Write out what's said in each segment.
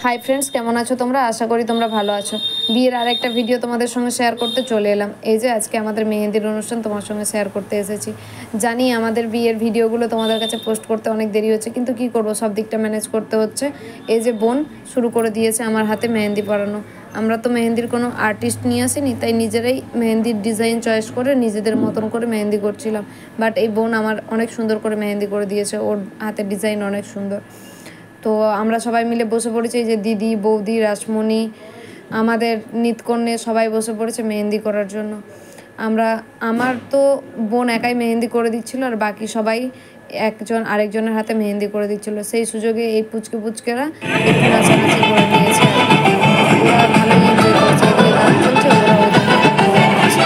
Hi friends, কেমন আছো তোমরা? আশা করি তোমরা ভালো আছো। বিয়ের আরেকটা ভিডিও তোমাদের সঙ্গে শেয়ার করতে চলে এলাম। এই যে আজকে আমাদের মেহেন্দির অনুষ্ঠান তোমার সঙ্গে শেয়ার করতে এসেছি। জানি আমাদের বিয়ের ভিডিওগুলো তোমাদের কাছে পোস্ট করতে অনেক দেরি হচ্ছে, কিন্তু কি করব, সব দিকটা ম্যানেজ করতে হচ্ছে। এই যে বোন শুরু করে দিয়েছে আমার হাতে মেহেন্দি পরানো। আমরা তো মেহেন্দির কোনো আর্টিস্ট নিয়ে আসিনি, তাই নিজেরাই মেহেন্দির ডিজাইন চয়েস করে নিজেদের মতন করে মেহেন্দি করছিলাম। বাট এই বোন আমার অনেক সুন্দর করে মেহেন্দি করে দিয়েছে, ওর হাতের ডিজাইন অনেক সুন্দর। তো আমরা সবাই মিলে বসে পড়েছি, যে দিদি, বৌদি, রাসমণি, আমাদের নিতকন্যে সবাই বসে পড়েছে মেহেন্দি করার জন্য। আমার তো বোন একাই মেহেন্দি করে দিচ্ছিল, আর বাকি সবাই একজন আরেকজনের হাতে মেহেন্দি করে দিচ্ছিল। সেই সুযোগে এই পুচকেরা একটু নাচানাচি করে নিয়েছে। ওরা ভালোই এনজয় করছে, এদিকে গান চলছে, ওরা ওদের মতন করে নিচ্ছে।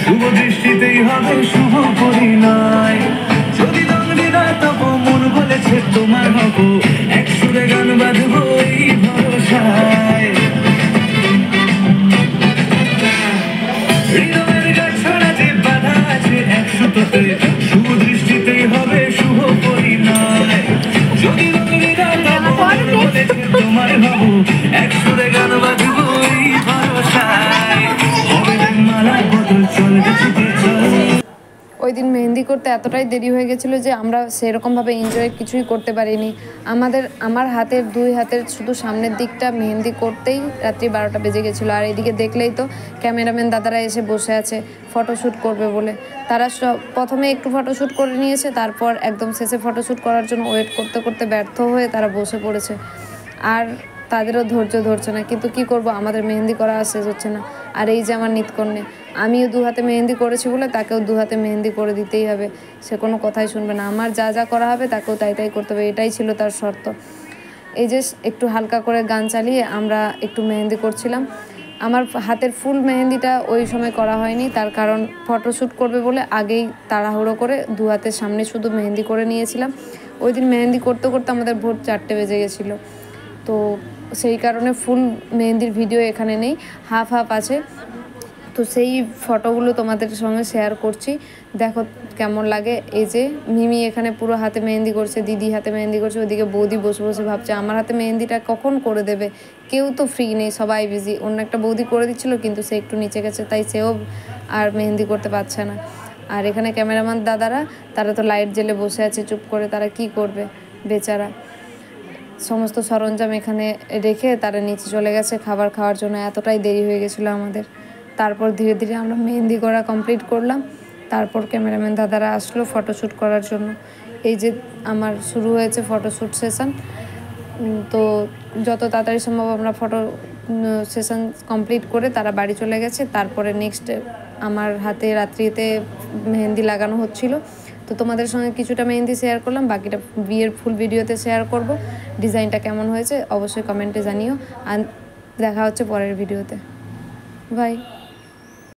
শুভ দৃষ্টিতেই হবে শুভ পরিণয়। যদি দ্বন্দ্বিনা তবু মন বলেছে তোমার হব, এক সুরে গান বাজবো এই ভরসায়। হৃদয়ের গাছড়া যে বাধা আছে এক সুতোতে, শুভ দৃষ্টিতেই হবে শুভ পরিণয়। যদি দ্বন্দ্বিনা তবু মন বলেছে তোমার হব, এক সুরে গান বাজবো এই ভরসায়। ওই দিন মেহেন্দি করতে এতটাই দেরি হয়ে গেছিলো যে আমরা সেরকমভাবে এনজয় কিছুই করতে পারিনি। আমার হাতের দুই হাতের শুধু সামনের দিকটা মেহেন্দি করতেই রাত্রি 12টা বেজে গেছিলো। আর এদিকে দেখলেই তো ক্যামেরাম্যান দাদারা এসে বসে আছে ফটোশ্যুট করবে বলে। তারা প্রথমে একটু ফটোশ্যুট করে নিয়েছে, তারপর একদম শেষে ফটোশ্যুট করার জন্য ওয়েট করতে করতে ব্যর্থ হয়ে তারা বসে পড়েছে। আর তাদেরও ধৈর্য ধরছে না, কিন্তু কি করব, আমাদের মেহেন্দি করা শেষ হচ্ছে না। আর এই যে আমার নিতকন্যে, আমিও 2 হাতে মেহেন্দি করেছি বলে তাকেও 2 হাতে মেহেন্দি করে দিতেই হবে। সে কোনো কথাই শুনবে না, আমার যা যা করা হবে তাকেও তাই করতে হবে, এটাই ছিল তার শর্ত। এই যে একটু হালকা করে গান চালিয়ে আমরা একটু মেহেন্দি করছিলাম। আমার হাতের ফুল মেহেন্দিটা ওই সময় করা হয়নি, তার কারণ ফটোশ্যুট করবে বলে আগেই তাড়াহুড়ো করে 2 হাতের সামনে শুধু মেহেন্দি করে নিয়েছিলাম। ওই দিন মেহেন্দি করতে করতে আমাদের ভোর 4টে বেজে গেছিলো। তো সেই কারণে ফুল মেহেন্দির ভিডিও এখানে নেই, হাফ আছে। তো সেই ফটোগুলো তোমাদের সঙ্গে শেয়ার করছি, দেখো কেমন লাগে। এই যে মিমি এখানে পুরো হাতে মেহেন্দি করছে, দিদি হাতে মেহেন্দি করছে, ওদিকে বৌদি বসে বসে ভাবছে আমার হাতে মেহেন্দিটা কখন করে দেবে। কেউ তো ফ্রি নেই, সবাই বিজি। অন্য একটা বৌদি করে দিচ্ছিলো, কিন্তু সে একটু নিচে গেছে, তাই সেও আর মেহেন্দি করতে পারছে না। আর এখানে ক্যামেরাম্যান দাদারা, তারা তো লাইট জ্বেলে বসে আছে চুপ করে, তারা কি করবে বেচারা। সমস্ত সরঞ্জাম এখানে রেখে তারা নিচে চলে গেছে খাবার খাওয়ার জন্য। এতটাই দেরি হয়ে গেছিলো আমাদের। তারপর ধীরে ধীরে আমরা মেহেন্দি করা কমপ্লিট করলাম। তারপর ক্যামেরাম্যান দাদারা আসলো ফটোশ্যুট করার জন্য। এই যে আমার শুরু হয়েছে ফটোশ্যুট সেশন। তো যত তাড়াতাড়ি সম্ভব আমরা ফটো সেশন কমপ্লিট করে তারা বাড়ি চলে গেছে। তারপরে নেক্সট আমার হাতে রাত্রিতে মেহেন্দি লাগানো হচ্ছিলো। তো তোমাদের সঙ্গে কিছুটা মেহেন্দি শেয়ার করলাম, বাকিটা বিয়ের ফুল ভিডিওতে শেয়ার করব। ডিজাইনটা কেমন হয়েছে অবশ্যই কমেন্টে জানিও। আর দেখা হচ্ছে পরের ভিডিওতে। বাই।